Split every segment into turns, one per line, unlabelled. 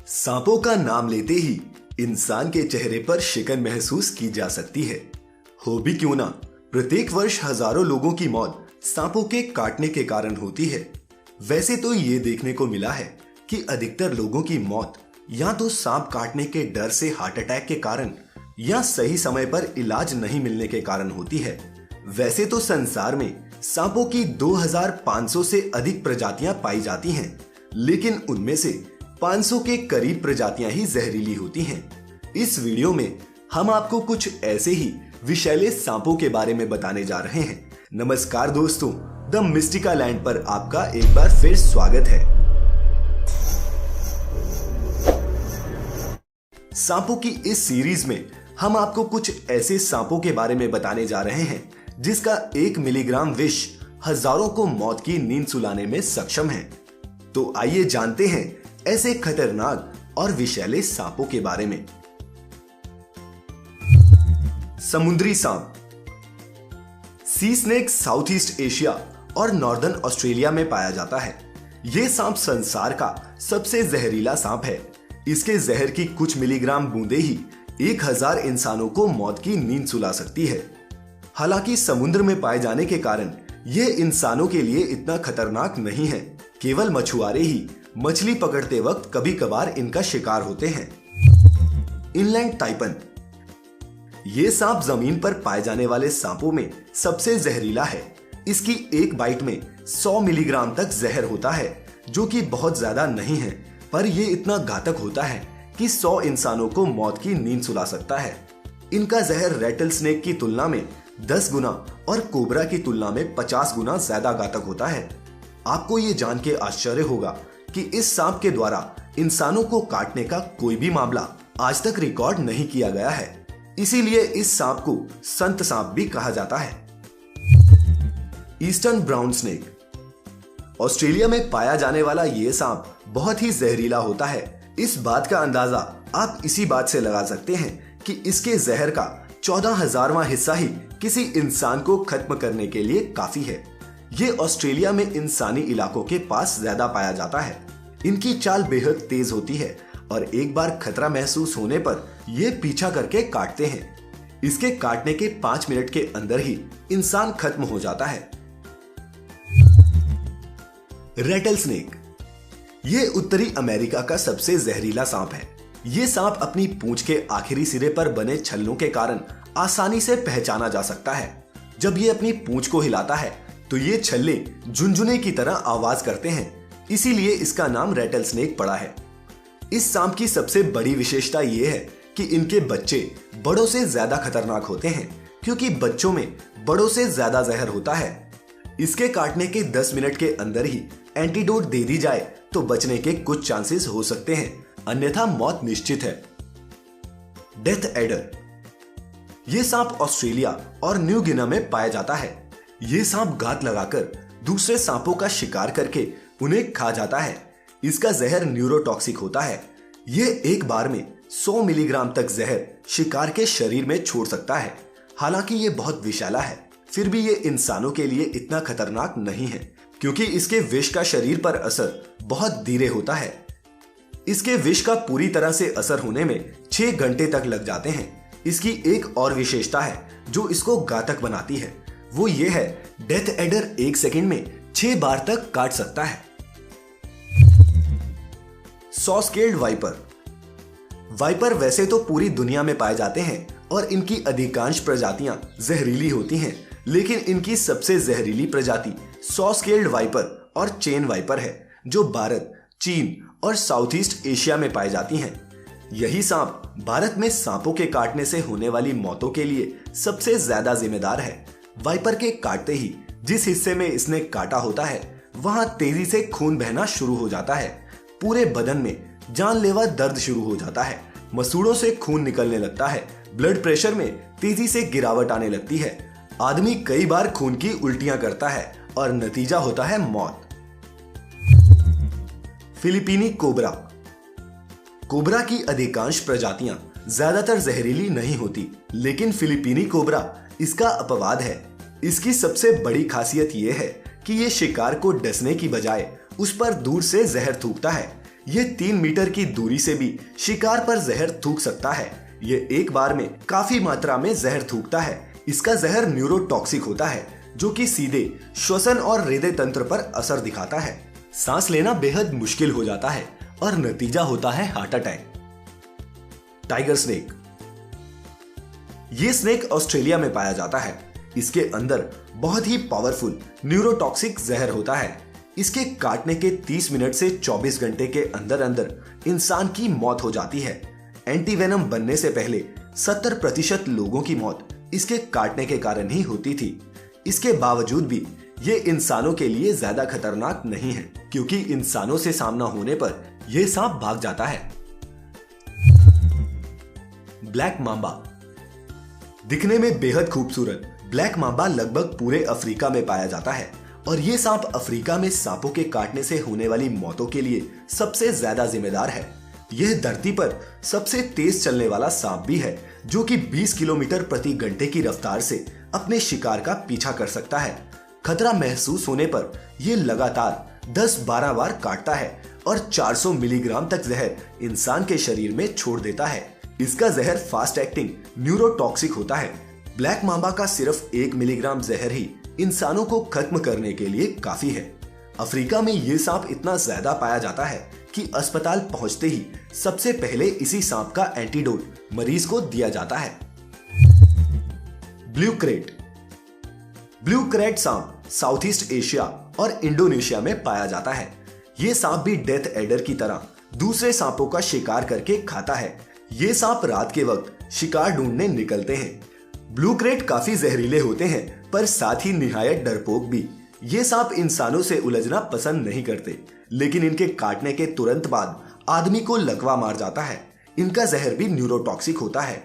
सांपों का नाम लेते ही इंसान के चेहरे पर शिकन महसूस की जा सकती है। हो भी क्यों ना, प्रत्येक वर्ष हजारों लोगों की मौत सांपों के काटने के कारण होती है। वैसे तो ये देखने को मिला है कि अधिकतर लोगों की मौत या तो सांप काटने के डर से हार्ट अटैक के कारण या सही समय पर इलाज नहीं मिलने के कारण होती है। वैसे तो संसार में सांपों की 2500 से अधिक प्रजातियां पाई जाती हैं, लेकिन उनमें से 500 के करीब प्रजातियां ही जहरीली होती हैं। इस वीडियो में हम आपको कुछ ऐसे ही विषैले सांपों के बारे में बताने जा रहे हैं। नमस्कार दोस्तों, द मिस्टिका लैंड पर आपका एक बार फिर स्वागत है। सांपों की इस सीरीज में हम आपको कुछ ऐसे सांपों के बारे में बताने जा रहे हैं जिसका 1 मिलीग्राम विष हजारों को मौत की नींद सुलाने में सक्षम है। तो आइए जानते हैं ऐसे खतरनाक और विषैले सांपों के बारे में। समुद्री सांप। सी स्नेक साउथ ईस्ट एशिया और नॉर्दर्न ऑस्ट्रेलिया में पाया जाता है। यह सांप संसार का सबसे जहरीला सांप है। इसके जहर की कुछ मिलीग्राम बूंदें ही 1000 इंसानों को मौत की नींद सुला सकती है। हालांकि समुद्र में पाए जाने के कारण यह इंसानों के लिए इतना खतरनाक नहीं है। केवल मछुआरे ही मछली पकड़ते वक्त कभी कभार इनका शिकार होते हैं। Inland taipan. ये सांप जमीन पर पाए जाने वाले सांपों में सबसे जहरीला है। इसकी एक बाइट में 100 मिलीग्राम तक जहर होता है, जो कि बहुत ज्यादा नहीं है, पर यह इतना घातक होता है कि 100 इंसानों को मौत की नींद सुला सकता है। इनका जहर रैटल स्नेक की तुलना में 10 गुना और कोबरा की तुलना में 50 गुना ज्यादा घातक होता है। आपको ये जान के आश्चर्य होगा कि इस सांप के द्वारा इंसानों को काटने का कोई भी मामला आज तक रिकॉर्ड नहीं किया गया है। इसीलिए इस सांप को संत सांप भी कहा जाता है। Eastern brown snake. ऑस्ट्रेलिया में पाया जाने वाला यह सांप बहुत ही जहरीला होता है। इस बात का अंदाजा आप इसी बात से लगा सकते हैं कि इसके जहर का 14,000वां हिस्सा ही किसी इंसान को खत्म करने के लिए काफी है। ये ऑस्ट्रेलिया में इंसानी इलाकों के पास ज्यादा पाया जाता है। इनकी चाल बेहद तेज होती है और एक बार खतरा महसूस होने पर ये पीछा करके काटते हैं। इसके काटने के 5 मिनट के अंदर ही इंसान खत्म हो जाता है। Rattle snake. ये उत्तरी अमेरिका का सबसे जहरीला सांप है। ये सांप अपनी पूंछ के आखिरी सिरे पर बने छल्लों के कारण आसानी से पहचाना जा सकता है। जब ये अपनी पूंछ को हिलाता है तो ये छल्ले झुनझुने की तरह आवाज करते हैं, इसीलिए इसका नाम रैटल स्नेक पड़ा है। इस सांप की सबसे बड़ी विशेषता यह है कि इनके बच्चे बड़ों से ज्यादा खतरनाक होते हैं, क्योंकि बच्चों में बड़ों से ज्यादा जहर होता है। इसके काटने के 10 मिनट के अंदर ही एंटीडोट दे दी जाए तो बचने के कुछ चांसेस हो सकते हैं, अन्यथा मौत निश्चित है। Death adder. यह सांप ऑस्ट्रेलिया और न्यू गिनी में पाया जाता है। यह सांप घात लगाकर दूसरे सांपों का शिकार करके उन्हें खा जाता है। इसका जहर न्यूरोटॉक्सिक होता है। यह एक बार में 100 मिलीग्राम तक जहर शिकार के शरीर में छोड़ सकता है। हालांकि यह बहुत विषैला है, फिर भी यह इंसानों के लिए इतना खतरनाक नहीं है, क्योंकि इसके विष का शरीर पर असर बहुत धीरे होता है। इसके विष का पूरी तरह से असर होने में 6 घंटे तक लग जाते हैं। इसकी एक और विशेषता है जो इसको घातक बनाती है, वो ये है डेथ एडर 1 सेकंड में 6 बार तक काट सकता है। Saw scaled viper. वाइपर वैसे तो पूरी दुनिया में पाए जाते हैं और इनकी अधिकांश प्रजातियां जहरीली होती हैं, लेकिन इनकी सबसे जहरीली प्रजाति सॉ स्केल्ड वाइपर और चेन वाइपर है, जो भारत, चीन और साउथ ईस्ट एशिया में पाई जाती हैं। यही सांप भारत में सांपों के काटने से होने वाली मौतों के लिए सबसे ज्यादा जिम्मेदार है। वाइपर के काटते ही जिस हिस्से में इसने काटा होता है, वहां तेजी से खून बहना शुरू हो जाता है। पूरे बदन में जानलेवा दर्द शुरू हो जाता है। मसूड़ों से खून निकलने लगता है। ब्लड प्रेशर में तेजी से गिरावट आने लगती है। आदमी कई बार खून की उल्टियां करता है और नतीजा होता है मौत। फिलिपीनी कोबरा। कोबरा की अधिकांश प्रजातियां ज्यादातर जहरीली नहीं होती, लेकिन फिलिपीनी कोबरा इसका अपवाद है। इसकी सबसे बड़ी खासियत यह है कि यह शिकार को डसने की बजाय उस पर दूर से जहर थूकता है। ये 3 मीटर की दूरी से भी शिकार पर जहर थूक सकता है। ये एक बार में काफी मात्रा में जहर थूकता है। इसका जहर न्यूरोटॉक्सिक होता है, जो कि सीधे श्वसन और हृदय तंत्र पर असर दिखाता है। सांस लेना बेहद मुश्किल हो जाता है और नतीजा होता है हार्ट अटैक। Tiger snake. ये स्नेक ऑस्ट्रेलिया में पाया जाता है। इसके अंदर बहुत ही पावरफुल न्यूरोटॉक्सिक जहर होता है। इसके काटने के 30 मिनट से 24 घंटे के अंदर अंदर इंसान की मौत हो जाती है। एंटीवेनम बनने से पहले 70% लोगों की मौत इसके काटने के कारण ही होती थी। इसके बावजूद भी ये इंसानों के लिए ज्यादा खतरनाक नहीं है, क्योंकि इंसानों से सामना होने पर यह सांप भाग जाता है। Black Mamba. दिखने में बेहद खूबसूरत ब्लैक मांबा लगभग पूरे अफ्रीका में पाया जाता है और ये सांप अफ्रीका में सांपों के काटने से होने वाली मौतों के लिए सबसे ज्यादा जिम्मेदार है। यह धरती पर सबसे तेज चलने वाला सांप भी है, जो कि 20 किलोमीटर प्रति घंटे की रफ्तार से अपने शिकार का पीछा कर सकता है। खतरा महसूस होने पर यह लगातार 10-12 बार काटता है और 400 मिलीग्राम तक जहर इंसान के शरीर में छोड़ देता है। इसका जहर फास्ट एक्टिंग न्यूरोटॉक्सिक होता है। ब्लैक मांबा का सिर्फ 1 मिलीग्राम जहर ही इंसानों को खत्म करने के लिए काफी है। अफ्रीका में ये सांप इतना ज्यादा पाया जाता है कि अस्पताल पहुंचते ही सबसे पहले इसी सांप का एंटीडोट मरीज को दिया जाता है। Blue crate. ब्लू क्रेट सांप साउथ ईस्ट एशिया और इंडोनेशिया में पाया जाता है। ये सांप भी डेथ एडर की तरह दूसरे सांपों का शिकार करके खाता है। ये सांप रात के वक्त शिकार ढूंढने निकलते हैं। ब्लू क्रेट काफी जहरीले होते हैं, पर साथ ही निहायत डरपोक भी। ये सांप इंसानों से उलझना पसंद नहीं करते, लेकिन इनके काटने के तुरंत बाद आदमी को लकवा मार जाता है। इनका जहर भी न्यूरोटॉक्सिक होता है।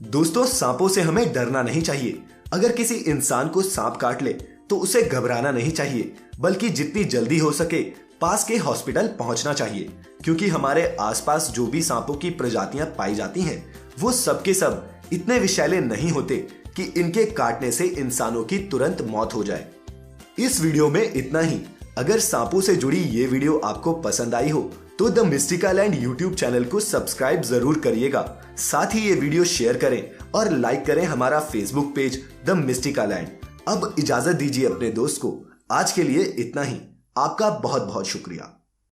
दोस्तों, सांपों से हमें डरना नहीं चाहिए। अगर किसी इंसान को सांप काट ले तो उसे घबराना नहीं चाहिए, बल्कि जितनी जल्दी हो सके पास के हॉस्पिटल पहुंचना चाहिए, क्योंकि हमारे आसपास जो भी सांपों की प्रजातियां पाई जाती हैं, वो सब के सब इतने विषैले नहीं होते कि इनके काटने से इंसानों की तुरंत मौत हो जाए। इस वीडियो में इतना ही। अगर सांपों से जुड़ी ये वीडियो आपको पसंद आई हो तो the mystical land YouTube channel को सब्सक्राइब जरूर करिएगा। साथ ही ये वीडियो शेयर करें और लाइक करें हमारा Facebook page the mystical land. अब इजाजत दीजिए अपने दोस्त को। आज के लिए इतना ही। आपका बहुत बहुत शुक्रिया।